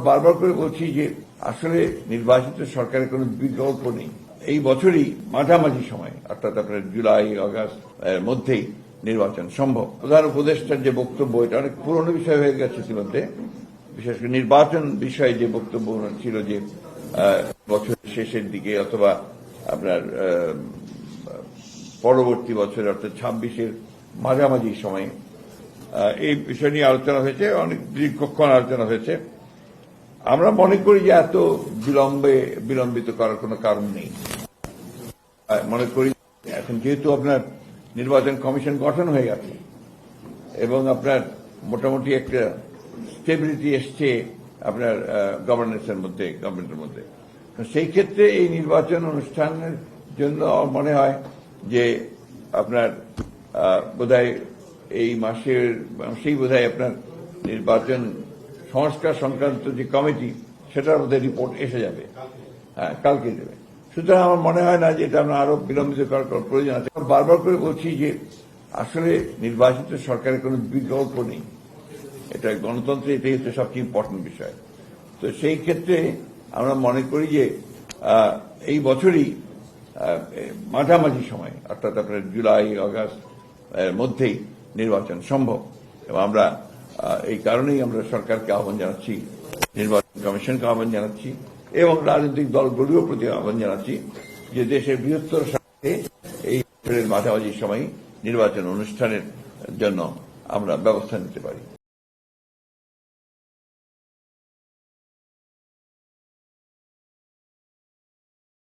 বারবার করে বলছি যে আসলে নির্বাচিত সরকারের কোনো বিকল্প নেই। এই বছরই মাঝামাঝি সময় অর্থাৎ আপনার জুলাই আগস্ট মধ্যেই নির্বাচন সম্ভব। প্রধান উপদেষ্টার যে বক্তব্য এটা অনেক পুরনো বিষয় হয়ে গেছে ইতিমধ্যে, বিশেষ করে নির্বাচন বিষয়ে যে বক্তব্য ছিল যে বছরের শেষের দিকে অথবা আপনার পরবর্তী বছর অর্থাৎ 26-এর মাঝামাঝি সময়ে এই বিষয় নিয়ে আলোচনা হয়েছে, অনেক দীর্ঘক্ষণ আলোচনা হয়েছে। আমরা মনে করি যে এত বিলম্বিত করার কোনো কারণ নেই। মনে করি এখন যেহেতু আপনার নির্বাচন কমিশন গঠন হয়ে গেছে এবং আপনার মোটামুটি একটা স্টেবিলিটি এসছে আপনার গভর্নেন্সের মধ্যে, গভর্নমেন্টের মধ্যে, সেই ক্ষেত্রে এই নির্বাচন অনুষ্ঠানের জন্য মনে হয় যে আপনার বোধহয় এই মাসেই বোধহয় আপনার নির্বাচন সংস্কার সংক্রান্ত যে কমিটি সেটার মধ্যে রিপোর্ট এসে যাবে, কালকে দেবে। সুতরাং আমার মনে হয় না যে এটা আমরা আরো বিলম্বিত করার প্রয়োজন আছে। বারবার করে বলছি যে আসলে নির্বাচিত সরকারের কোনো বিকল্প নেই। এটা গণতন্ত্রে এটাই হচ্ছে সবচেয়ে ইম্পর্টেন্ট বিষয়। তো সেই ক্ষেত্রে আমরা মনে করি যে এই বছরই মাঝামাঝি সময় অর্থাৎ আপনার জুলাই আগস্ট মধ্যেই নির্বাচন সম্ভব। এবং আমরা এই কারণেই আমরা সরকারকে আহ্বান জানাচ্ছি, নির্বাচন কমিশনকে আহ্বান জানাচ্ছি এবং রাজনৈতিক দলগুলির প্রতি আহ্বান জানাচ্ছি যে দেশের বৃহত্তর স্বার্থে এই মাঝামাঝি সময় নির্বাচন অনুষ্ঠানের জন্য আমরা ব্যবস্থা নিতে পারি।